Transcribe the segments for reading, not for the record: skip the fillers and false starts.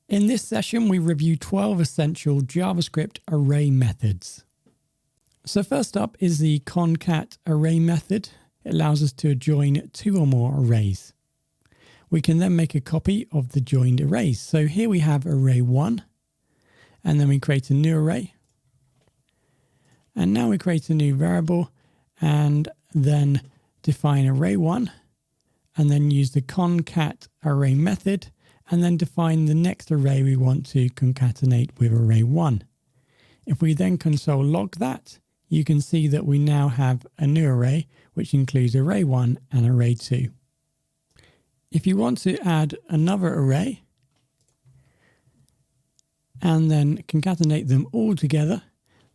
In this session, we review 12 essential JavaScript array methods. So first up is the Concat Array method. It allows us to join two or more arrays. We can then make a copy of the joined arrays. So here we have array 1, and then we create a new array. And now we create a new variable and then define array 1, and then use the Concat Array method, and then define the next array we want to concatenate with array 1. If we then console log that, you can see that we now have a new array, which includes array 1 and array 2. If you want to add another array and then concatenate them all together,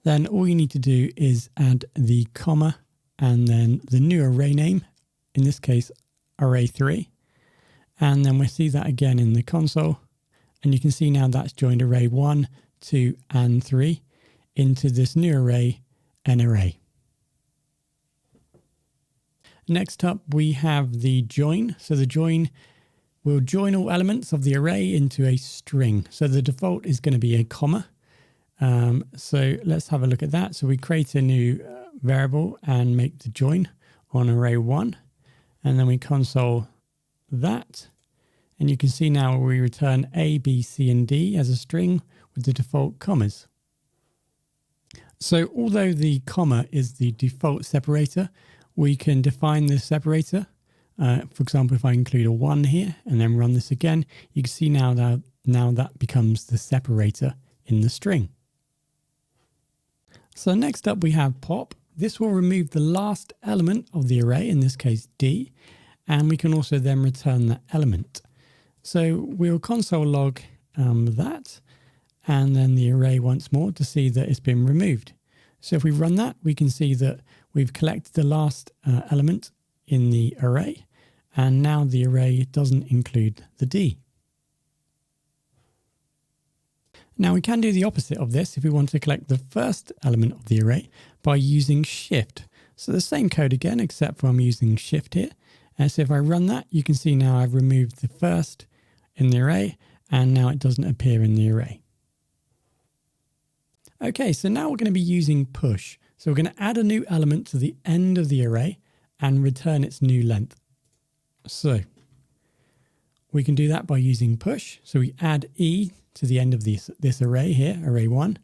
then all you need to do is add the comma and then the new array name, in this case array 3. And then we see that again in the console. And you can see now that's joined array 1, 2, and 3 into this new array, an array. Next up, we have the join. So the join will join all elements of the array into a string. So the default is going to be a comma. So let's have a look at that. So we create a new variable and make the join on array 1. And then we console that. And you can see now we return A, B, C, and D as a string with the default commas. So although the comma is the default separator, we can define the separator. For example, if I include a 1 here and then run this again, you can see now that becomes the separator in the string. So next up we have pop. This will remove the last element of the array, in this case D, and we can also then return that element. So we'll console log that and then the array once more to see that it's been removed. So if we run that, we can see that we've collected the last element in the array, and now the array doesn't include the D. Now we can do the opposite of this if we want to collect the first element of the array by using shift. So the same code again, except for I'm using shift here. And so if I run that, you can see now I've removed the first in the array, and now it doesn't appear in the array. Okay, so now we're going to be using push. So we're going to add a new element to the end of the array and return its new length. So we can do that by using push. So we add E to the end of this array here, array 1,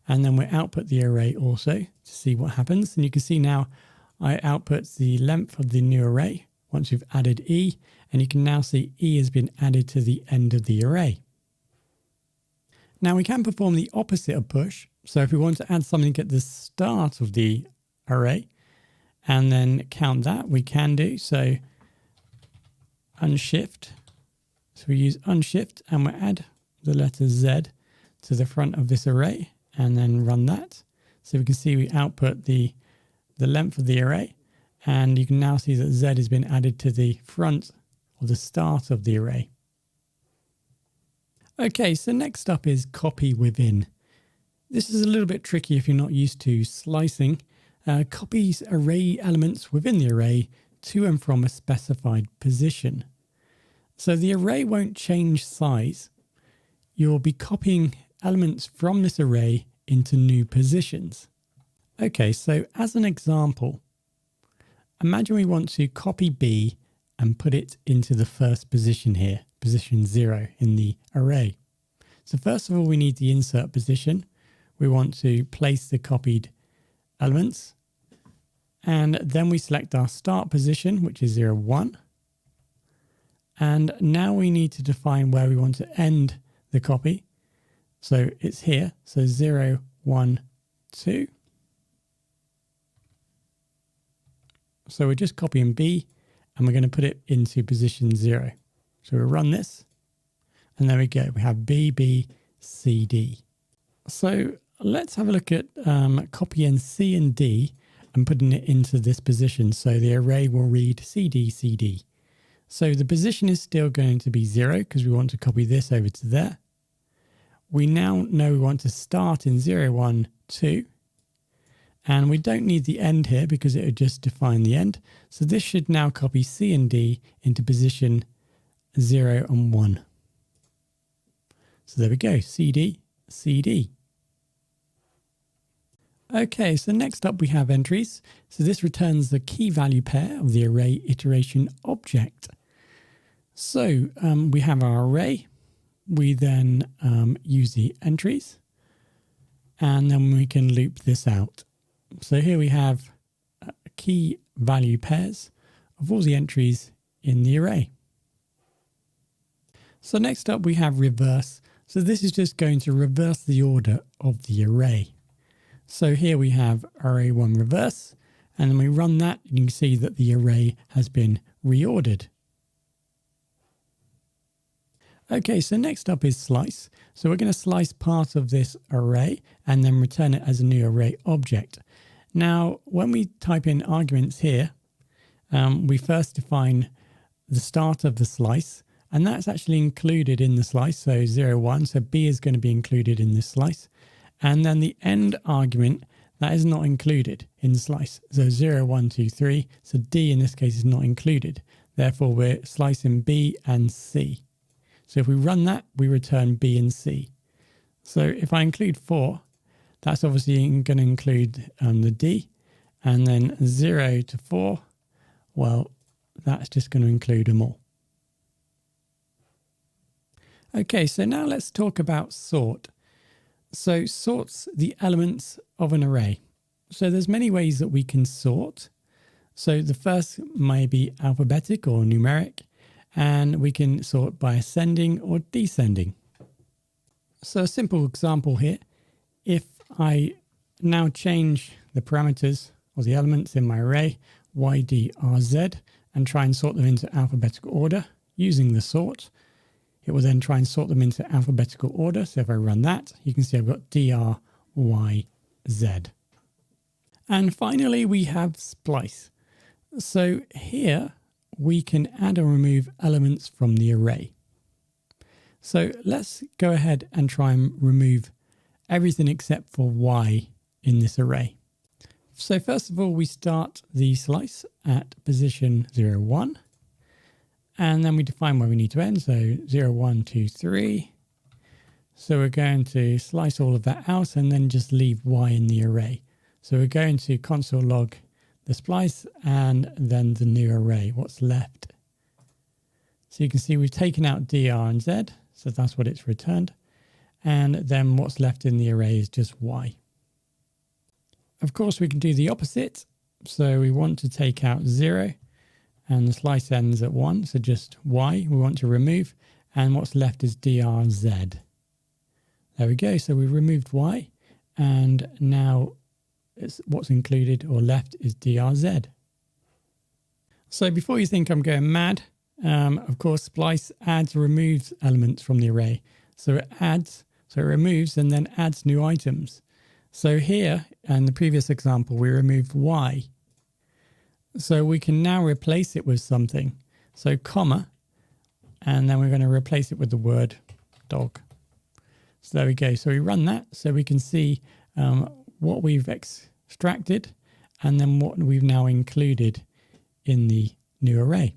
and then we output the array also to see what happens. And you can see now I output the length of the new array once we've added E, and you can now see E has been added to the end of the array. Now we can perform the opposite of push. So if we want to add something at the start of the array and then count that, we can do. So unshift. So we use unshift and we add the letter Z to the front of this array and then run that. So we can see we output the length of the array, and you can now see that Z has been added to the front or the start of the array. Okay, so next up is copy within. This is a little bit tricky if you're not used to slicing. Copies array elements within the array to and from a specified position. So the array won't change size. You'll be copying elements from this array into new positions. Okay, so as an example, imagine we want to copy B and put it into the first position here, position 0 in the array. So first of all, we need the insert position. We want to place the copied elements, and then we select our start position, which is 0, 1. And now we need to define where we want to end the copy. So it's here, so 0, 1, 2. So we're just copying B and we're going to put it into position 0. So we'll run this and there we go. We have B, B, C, D. So let's have a look at copying C and D and putting it into this position. So the array will read CD, CD. So the position is still going to be 0 because we want to copy this over to there. We now know we want to start in 0, 1, 2. And we don't need the end here because it would just define the end. So this should now copy C and D into position 0 and 1. So there we go, CD, CD. Okay, so next up we have entries. So this returns the key value pair of the array iteration object. So we have our array. We then use the entries, and then we can loop this out. So here we have key value pairs of all the entries in the array. So next up we have reverse. So this is just going to reverse the order of the array. So here we have array1 reverse, and then we run that, and you can see that the array has been reordered. Okay, so next up is slice. So we're going to slice part of this array and then return it as a new array object. Now, when we type in arguments here, we first define the start of the slice, and that's actually included in the slice. So 0, 1, so B is going to be included in this slice. And then the end argument, that is not included in the slice. So 0, 1, 2, 3. So D in this case is not included. Therefore, we're slicing B and C. So if we run that, we return B and C. So if I include 4, that's obviously going to include the D. And then 0 to 4, well, that's just going to include them all. Okay, so now let's talk about sort. So sorts the elements of an array. So there's many ways that we can sort. So the first may be alphabetic or numeric, and we can sort by ascending or descending. So a simple example here, if I now change the parameters or the elements in my array, y, d, r, z, and try and sort them into alphabetical order using the sort, it will then try and sort them into alphabetical order. So if I run that, you can see I've got D, R, Y, Z. And finally, we have splice. So here we can add or remove elements from the array. So let's go ahead and try and remove everything except for Y in this array. So first of all, we start the slice at position 0, 1. And then we define where we need to end. So 0, 1, 2, 3. So we're going to slice all of that out and then just leave Y in the array. So we're going to console log the splice and then the new array, what's left. So you can see we've taken out D, R, and Z. So that's what it's returned. And then what's left in the array is just Y. Of course, we can do the opposite. So we want to take out 0. And the slice ends at 1, so just Y we want to remove, and what's left is DRZ. There we go, so we've removed Y, and now what's included or left is DRZ. So before you think I'm going mad, of course splice adds or removes elements from the array. So it adds, so it removes and then adds new items. So here, in the previous example, we removed Y. So we can now replace it with something. So comma, and then we're going to replace it with the word dog. So there we go. So we run that so we can see what we've extracted and then what we've now included in the new array.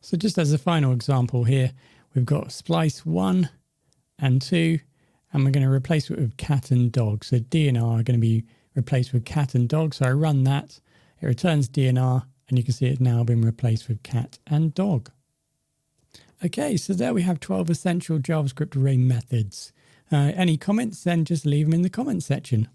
So just as a final example here, we've got splice 1 and 2, and we're going to replace it with cat and dog. So D and R are going to be replaced with cat and dog. So I run that, it returns DNR, and you can see it's now been replaced with cat and dog. Okay, so there we have 12 essential JavaScript array methods. Any comments, then just leave them in the comment section.